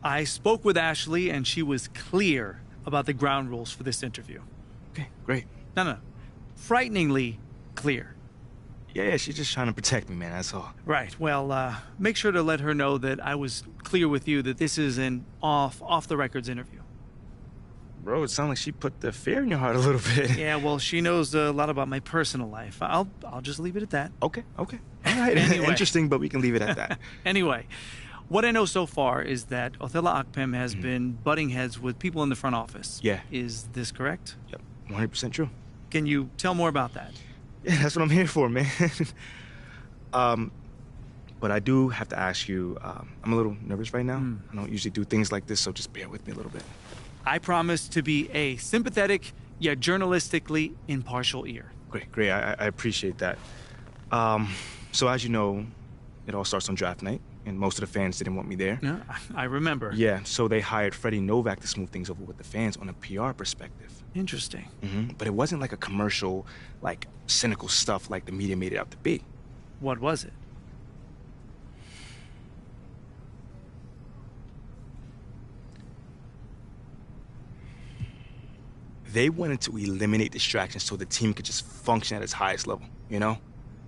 I spoke with Ashley, and she was clear about the ground rules for this interview. Okay, great. No. Frighteningly clear. Yeah, she's just trying to protect me, man, that's all. Right. Well, make sure to let her know that I was clear with you that this is an off-the-records interview. Bro, it sounds like she put the fear in your heart a little bit. Yeah, well, she knows a lot about my personal life. I'll just leave it at that. Okay. All right, Anyway. Interesting, but we can leave it at that. Anyway, what I know so far is that Othello Akpem has been butting heads with people in the front office. Yeah. Is this correct? Yep, 100% true. Can you tell more about that? Yeah, that's what I'm here for, man. But I do have to ask you, I'm a little nervous right now. I don't usually do things like this, so just bear with me a little bit. I promise to be a sympathetic, yet journalistically impartial ear. Great. I appreciate that. So as you know, it all starts on draft night, and most of the fans didn't want me there. Yeah, I remember. Yeah, so they hired Freddie Novak to smooth things over with the fans on a PR perspective. Interesting. But it wasn't like a commercial, like cynical stuff like the media made it out to be. What was it? They wanted to eliminate distractions so the team could just function at its highest level, you know?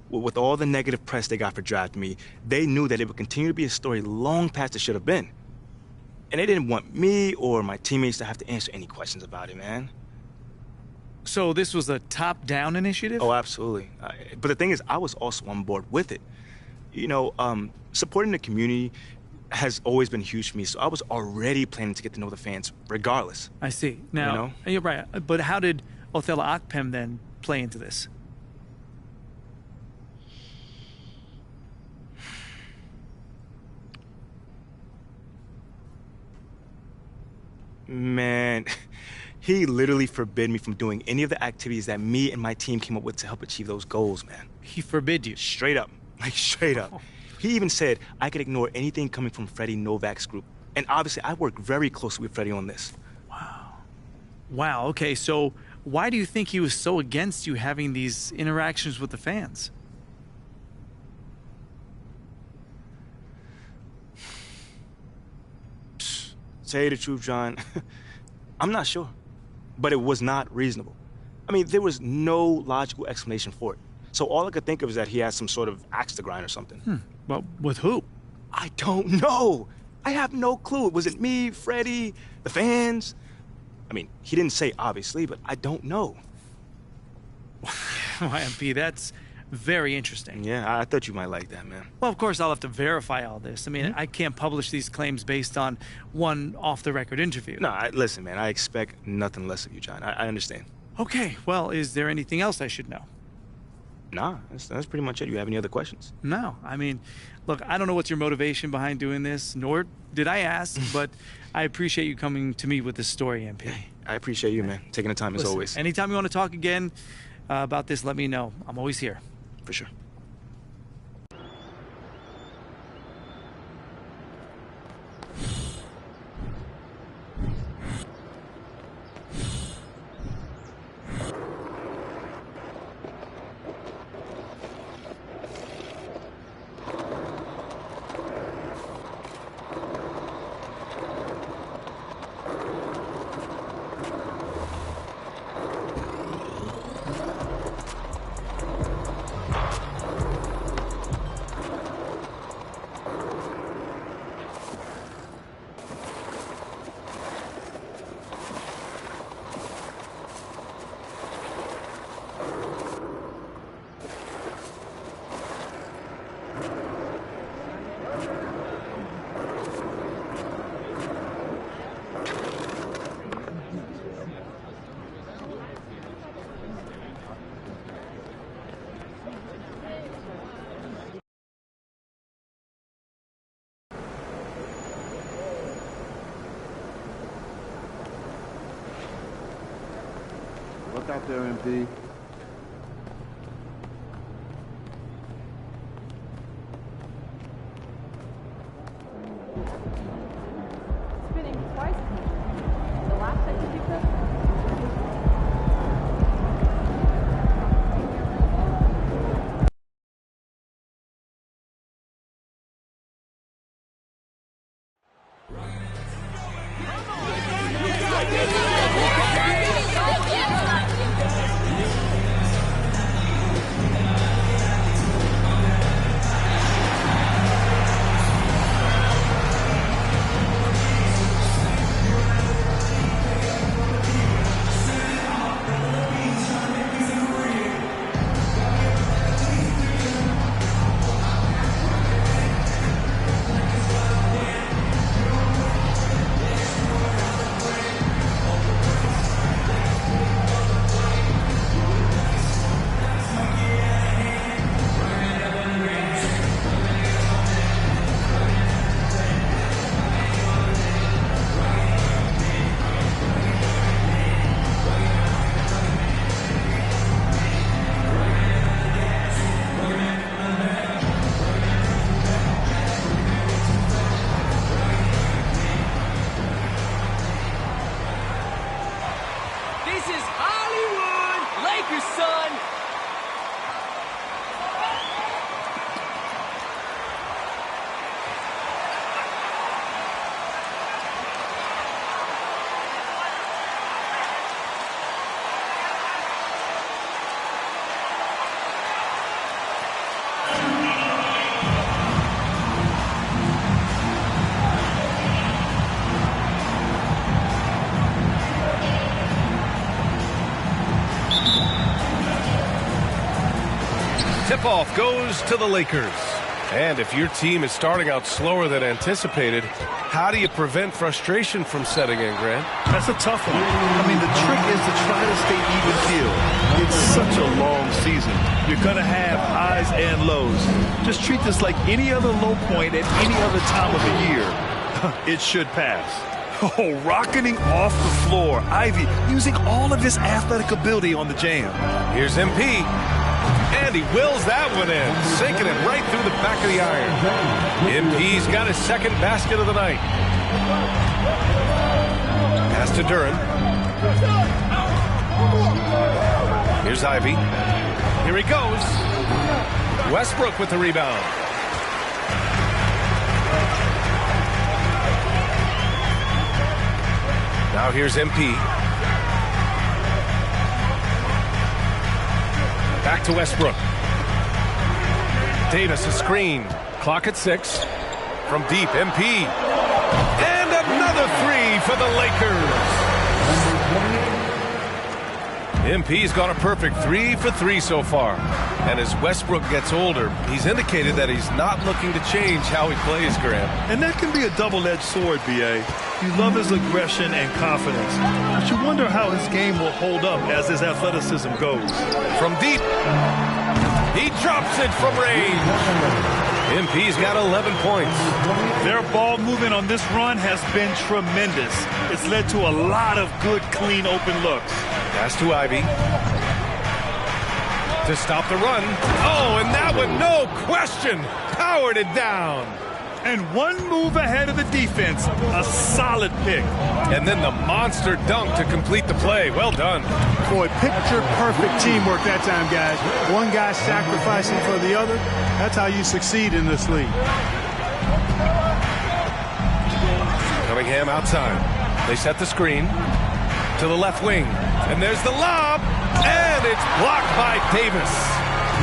With all the negative press they got for drafting me, they knew that it would continue to be a story long past it should have been. And they didn't want me or my teammates to have to answer any questions about it, man. So this was a top-down initiative? Oh, absolutely. But the thing is, I was also on board with it. You know, supporting the community has always been huge for me, so I was already planning to get to know the fans regardless. I see. Now, you know? You're right, but how did Othello Akpem then play into this? Man, he literally forbid me from doing any of the activities that me and my team came up with to help achieve those goals, man. He forbid you? Straight up. Like, straight up. He even said I could ignore anything coming from Freddie Novak's group. And obviously, I worked very closely with Freddie on this. Wow, okay, so why do you think he was so against you having these interactions with the fans? Tell you the truth, John, I'm not sure. But it was not reasonable. I mean, there was no logical explanation for it. So all I could think of is that he had some sort of axe to grind or something. Well, with who? I don't know. I have no clue. Was it me, Freddie, the fans? I mean, he didn't say obviously, but I don't know. MP, that's very interesting. Yeah, I thought you might like that, man. Well, of course, I'll have to verify all this. I mean, I can't publish these claims based on one off-the-record interview. No, listen, man, I expect nothing less of you, John. I understand. Okay, well, is there anything else I should know? Nah, that's pretty much it. You have any other questions? No. I mean, look, I don't know what's your motivation behind doing this, nor did I ask, but I appreciate you coming to me with this story, MP. I appreciate you, man. Taking the time as always. Anytime you want to talk again about this, let me know. I'm always here. For sure. Look out there, MP. Spinning twice. The last time you did this? tip-off goes to the Lakers. And if your team is starting out slower than anticipated, how do you prevent frustration from setting in, Grant? That's a tough one. I mean, the trick is to try to stay even keeled. It's such a long season. You're going to have highs and lows. Just treat this like any other low point at any other time of the year. It should pass. Oh, rocketing off the floor. Ivy using all of his athletic ability on the jam. Here's MP. And he wills that one in, sinking it right through the back of the iron. MP's got his second basket of the night. Pass to Duran. Here's Ivy. Here he goes. Westbrook with the rebound. Now here's MP. Back to Westbrook. Davis a screen. Clock at 6. From deep, MP. And another three for the Lakers. MP's got a perfect 3 for 3 so far. And as Westbrook gets older, he's indicated that he's not looking to change how he plays, Graham. And that can be a double-edged sword, B.A. You love his aggression and confidence, but you wonder how his game will hold up as his athleticism goes. From deep, he drops it from range. MP's got 11 points. Their ball movement on this run has been tremendous. It's led to a lot of good, clean, open looks. Pass to Ivy. To stop the run. Oh, and that one, no question, powered it down. And one move ahead of the defense, a solid pick. And then the monster dunk to complete the play. Well done. Boy, picture-perfect teamwork that time, guys. One guy sacrificing for the other. That's how you succeed in this league. Cunningham outside. They set the screen to the left wing. And there's the lob. And it's blocked by Davis.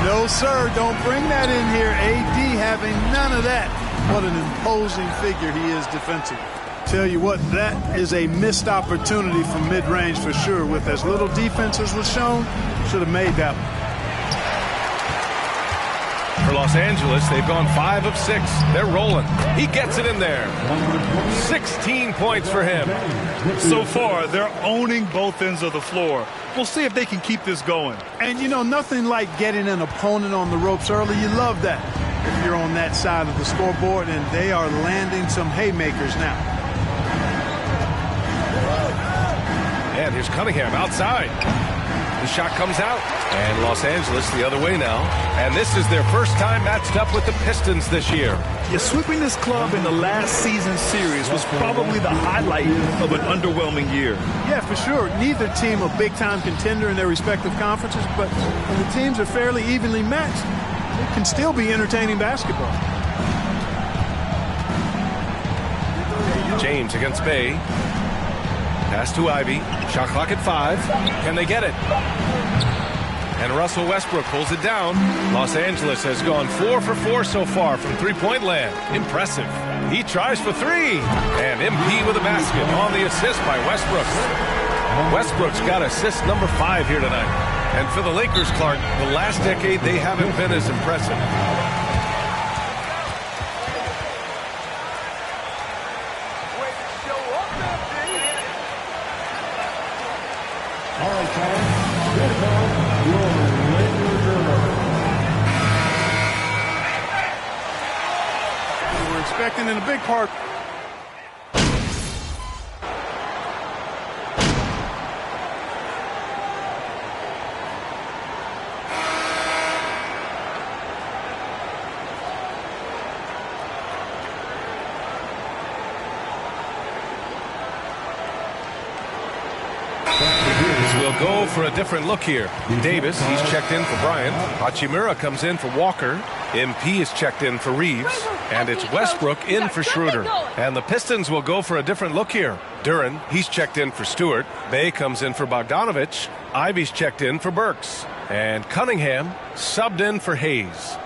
No, sir. Don't bring that in here. AD having none of that. What an imposing figure he is defensively. Tell you what, that is a missed opportunity from mid-range for sure. With as little defense as was shown, should have made that one. For Los Angeles, they've gone 5 of 6. They're rolling. He gets it in there. 16 points for him. So far, they're owning both ends of the floor. We'll see if they can keep this going. And, you know, nothing like getting an opponent on the ropes early. You love that if you're on that side of the scoreboard, and they are landing some haymakers now. And here's Cunningham outside. The shot comes out. And Los Angeles the other way now. And this is their first time matched up with the Pistons this year. Yeah, sweeping this club in the last season series was probably the highlight of an underwhelming year. Yeah, for sure. Neither team a big-time contender in their respective conferences, but when the teams are fairly evenly matched, it can still be entertaining basketball. James against Bay. Pass to Ivy. Shot clock at 5. Can they get it? And Russell Westbrook pulls it down. Los Angeles has gone 4 for 4 so far from three-point land. Impressive. He tries for 3. And MP with a basket on the assist by Westbrook. Westbrook's got assist number 5 here tonight. And for the Lakers, Clark, the last decade, they haven't been as impressive. We're expecting in a big part. We'll go for a different look here. Davis, he's checked in for Bryant. Hachimura comes in for Walker. MP is checked in for Reeves. And it's Westbrook in for Schroeder. And the Pistons will go for a different look here. Duran, he's checked in for Stewart. Bay comes in for Bogdanovich. Ivy's checked in for Burks. And Cunningham subbed in for Hayes.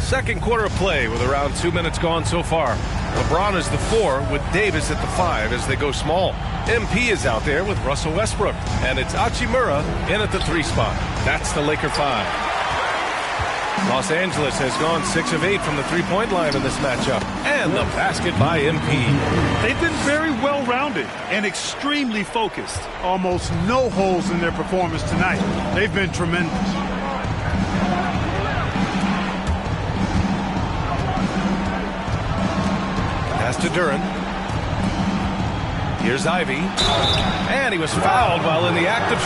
Second quarter of play with around 2 minutes gone so far. LeBron is the 4 with Davis at the 5 as they go small. MP is out there with Russell Westbrook. And it's Hachimura in at the 3 spot. That's the Laker 5. Los Angeles has gone 6 of 8 from the three-point line in this matchup. And the basket by MP. They've been very well-rounded and extremely focused. Almost no holes in their performance tonight. They've been tremendous. Pass to Duran. Here's Ivy. And he was fouled while in the act of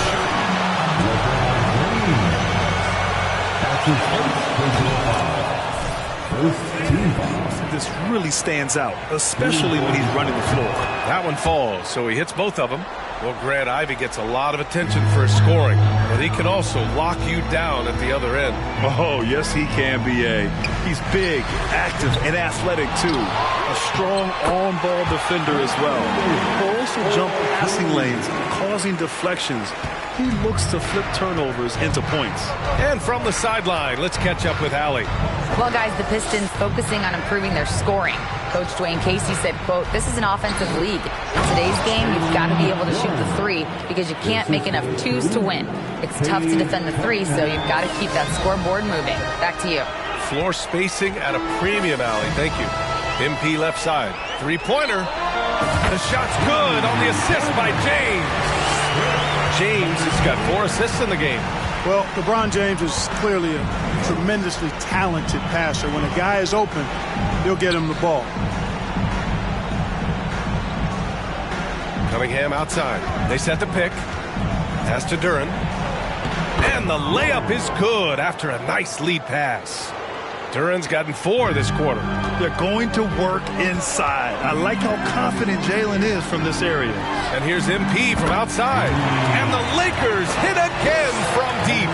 This really stands out, especially when he's running the floor. That one falls, so he hits both of them. Well, Grant, Ivy gets a lot of attention for his scoring, but he can also lock you down at the other end. Oh, yes, he can, B.A. He's big, active, and athletic, too. A strong on-ball defender as well. He'll also jump passing lanes, causing deflections. He looks to flip turnovers into points. And from the sideline, let's catch up with Allie. Well, guys, the Pistons focusing on improving their scoring. Coach Dwayne Casey said, quote, "This is an offensive league. In today's game, you've got to be able to shoot the three because you can't make enough twos to win. It's tough to defend the three, so you've got to keep that scoreboard moving." Back to you. Floor spacing at a premium, Allie. Thank you. MP left side. Three-pointer. The shot's good on the assist by James. James has got 4 assists in the game. Well, LeBron James is clearly a tremendously talented passer. When a guy is open, he'll get him the ball. Cunningham outside. They set the pick. Pass to Duran. And the layup is good after a nice lead pass. Duran's gotten 4 this quarter. They're going to work inside. I like how confident Jalen is from this area. And here's MP from outside. And the Lakers hit again from deep.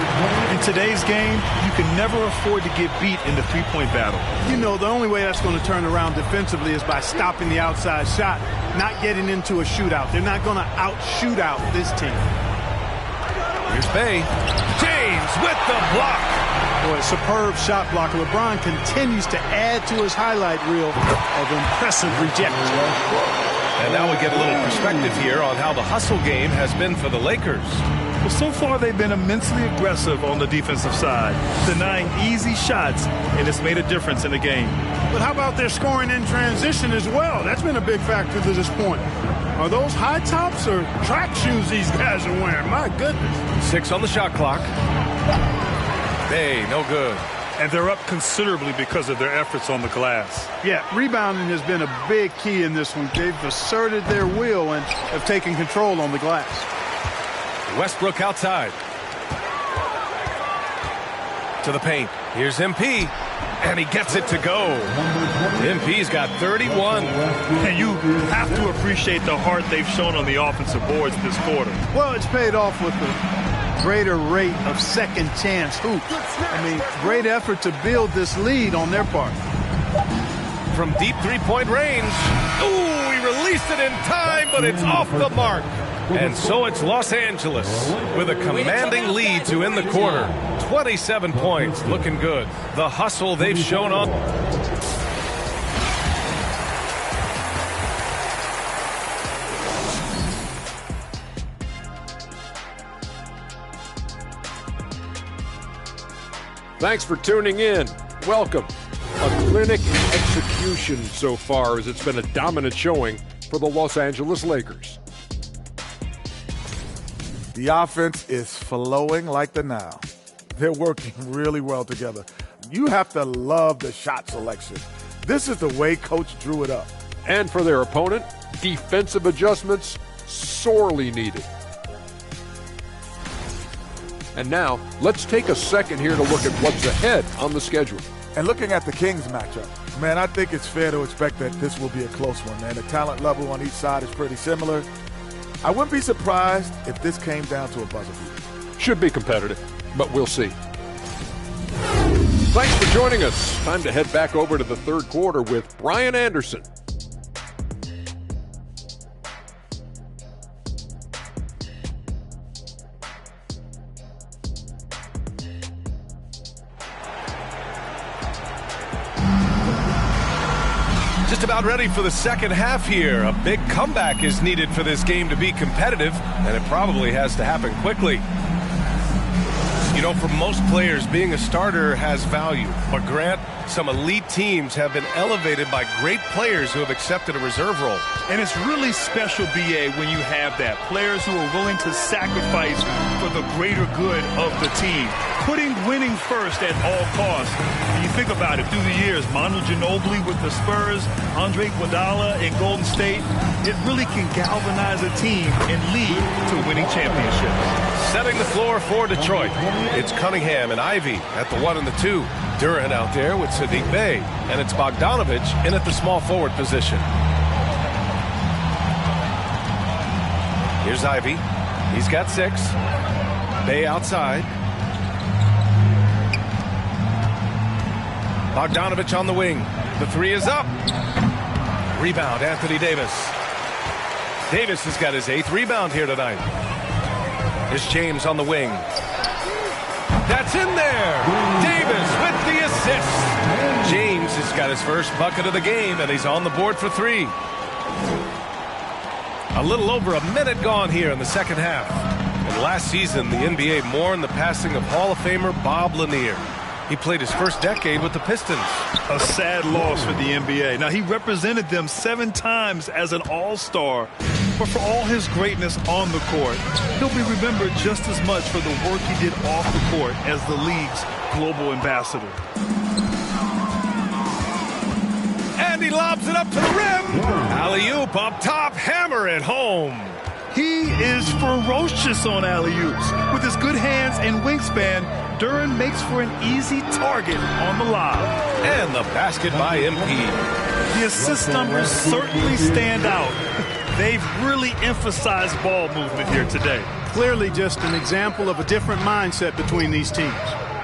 In today's game, you can never afford to get beat in the three-point battle. You know, the only way that's going to turn around defensively is by stopping the outside shot, not getting into a shootout. They're not going to out-shoot out this team. Here's Bay. James with the block. Boy, superb shot blocker. LeBron continues to add to his highlight reel of impressive rejects. And now we get a little perspective here on how the hustle game has been for the Lakers. Well, so far they've been immensely aggressive on the defensive side, denying easy shots, and it's made a difference in the game. But how about their scoring in transition as well? That's been a big factor to this point. Are those high tops or track shoes these guys are wearing? My goodness. 6 on the shot clock. Hey, no good. And they're up considerably because of their efforts on the glass. Yeah, rebounding has been a big key in this one. They've asserted their will and have taken control on the glass. Westbrook outside. To the paint. Here's MP. And he gets it to go. MP's got 31. And you have to appreciate the heart they've shown on the offensive boards this quarter. Well, it's paid off with a greater rate of second chance hoops. I mean, great effort to build this lead on their part. From deep three-point range. Ooh, he released it in time, but it's off the mark. And so it's Los Angeles with a commanding lead to end the quarter. 27 points, looking good. The hustle they've shown on. Thanks for tuning in. Welcome. A clinic execution so far, as it's been a dominant showing for the Los Angeles Lakers. The offense is flowing like the Nile. They're working really well together. You have to love the shot selection. This is the way Coach drew it up. And for their opponent, defensive adjustments sorely needed. And now, let's take a second here to look at what's ahead on the schedule. And looking at the Kings matchup, man, I think it's fair to expect that this will be a close one, man. The talent level on each side is pretty similar. I wouldn't be surprised if this came down to a buzzer beater. Should be competitive, but we'll see. Thanks for joining us. Time to head back over to the third quarter with Brian Anderson. Just about ready for the second half here. A big comeback is needed for this game to be competitive, and it probably has to happen quickly. You know, for most players, being a starter has value. But Grant, some elite teams have been elevated by great players who have accepted a reserve role. And it's really special, B.A., when you have that. Players who are willing to sacrifice for the greater good of the team. Putting winning first at all costs. When you think about it, through the years, Manu Ginobili with the Spurs, Andre Iguodala in Golden State, it really can galvanize a team and lead to winning championships. Setting the floor for Detroit, it's Cunningham and Ivy at the 1 and the 2. Duran out there with Sadiq Bey, and it's Bogdanovich in at the small forward position. Here's Ivy. He's got 6. Bey outside. Bogdanovich on the wing. The 3 is up. Rebound, Anthony Davis. Davis has got his 8th rebound here tonight. Here's James on the wing. That's in there. Davis with the assist. James has got his first bucket of the game, and he's on the board for 3. A little over a minute gone here in the second half. And last season, the NBA mourned the passing of Hall of Famer Bob Lanier. He played his first decade with the Pistons. A sad loss for the NBA. Now, he represented them 7 times as an all-star. But for all his greatness on the court, he'll be remembered just as much for the work he did off the court as the league's global ambassador. And he lobs it up to the rim. Alley-oop up top, hammer it home. He is ferocious on alley-oops. With his good hands and wingspan, Duran makes for an easy target on the lob. And the basket by MP. The assist numbers certainly stand out. They've really emphasized ball movement here today. Clearly just an example of a different mindset between these teams.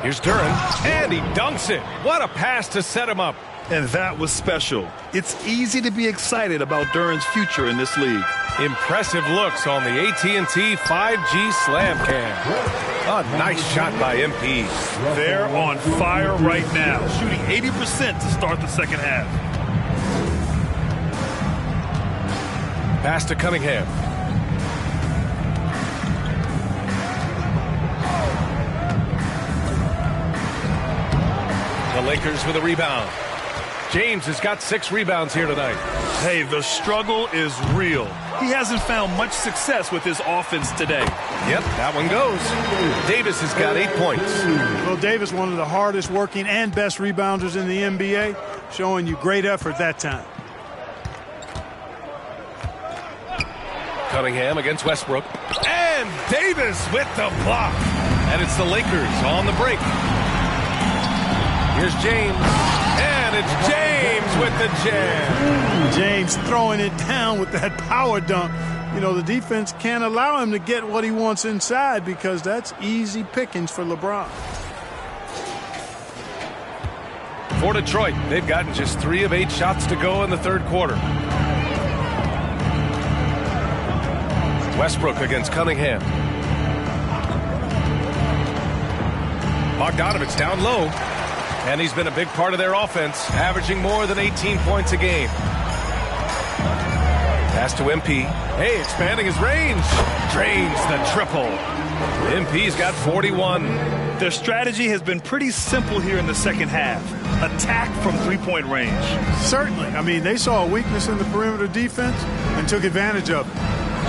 Here's Duran, and he dunks it. What a pass to set him up. And that was special. It's easy to be excited about Duran's future in this league. Impressive looks on the AT&T 5G Slam Cam. A nice shot by MP. They're on fire right now, shooting 80% to start the second half. Pass to Cunningham. The Lakers with a rebound. James has got 6 rebounds here tonight. Hey, the struggle is real. He hasn't found much success with his offense today. Yep, that one goes. Davis has got 8 points. Well, Davis, one of the hardest working and best rebounders in the NBA, showing you great effort that time. Cunningham against Westbrook. And Davis with the block. And it's the Lakers on the break. Here's James. And it's James with the jam. James throwing it down with that power dunk. You know, the defense can't allow him to get what he wants inside because that's easy pickings for LeBron. For Detroit, they've gotten just 3 of 8 shots to go in the third quarter. Westbrook against Cunningham. Bogdanovich down low. And he's been a big part of their offense, averaging more than 18 points a game. Pass to MP. Hey, expanding his range. Drains the triple. MP's got 41. Their strategy has been pretty simple here in the second half. Attack from three-point range. Certainly. I mean, they saw a weakness in the perimeter defense and took advantage of it.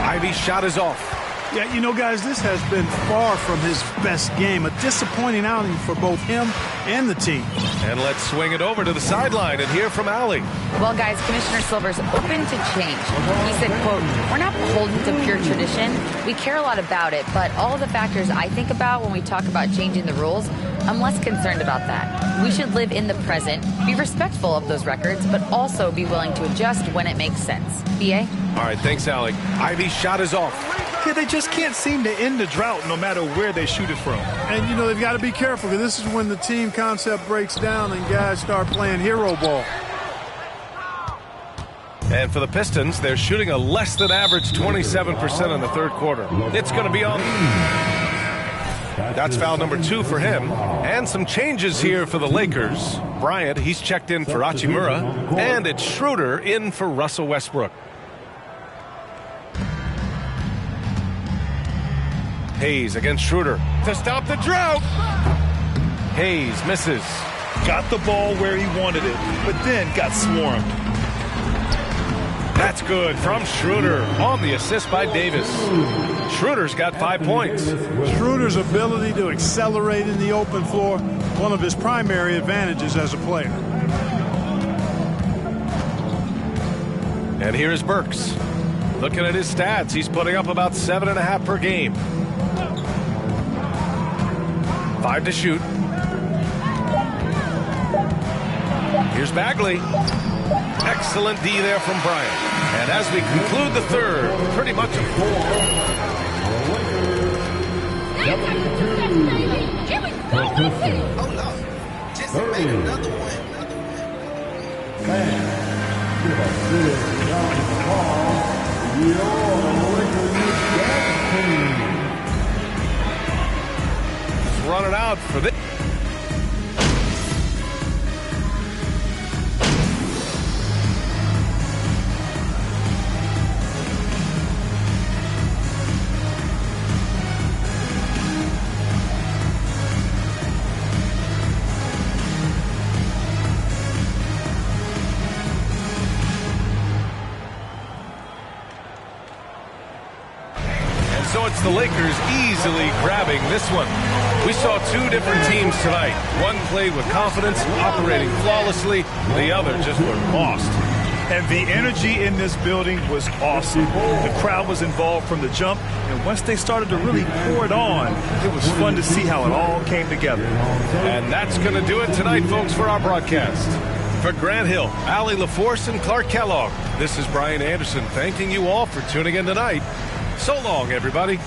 Ivy's shot is off. Yeah, you know, guys, this has been far from his best game. A disappointing outing for both him and the team. And let's swing it over to the sideline and hear from Allie. Well, guys, Commissioner Silver's open to change. He said, quote, "We're not beholden to pure tradition. We care a lot about it, but all the factors I think about when we talk about changing the rules, I'm less concerned about that. We should live in the present, be respectful of those records, but also be willing to adjust when it makes sense." BA? All right, thanks, Allie. Ivy's shot is off. Yeah, they just can't seem to end the drought no matter where they shoot it from. And, you know, they've got to be careful because this is when the team concept breaks down and guys start playing hero ball. And for the Pistons, they're shooting a less than average 27% in the third quarter. It's going to be on. That's foul number 2 for him. And some changes here for the Lakers. Bryant, he's checked in for Hachimura. And it's Schroeder in for Russell Westbrook. Hayes against Schroeder to stop the drought. Hayes misses. Got the ball where he wanted it, but then got swarmed. That's good from Schroeder on the assist by Davis. Schroeder's got 5 points. Schroeder's ability to accelerate in the open floor, one of his primary advantages as a player. And here's Burks. Looking at his stats, he's putting up about 7.5 per game. 5 to shoot. Here's Bagley. Excellent D there from Bryant. And as we conclude the third, pretty much a 4. Oh no, just made another one. Just running out for this. So it's the Lakers easily grabbing this one. We saw 2 different teams tonight. One played with confidence, operating flawlessly. The other just looked lost. And the energy in this building was awesome. The crowd was involved from the jump, and once they started to really pour it on, it was fun to see how it all came together. And that's going to do it tonight, folks, for our broadcast. For Grant Hill, Allie LaForce, and Clark Kellogg, this is Brian Anderson thanking you all for tuning in tonight. So long, everybody.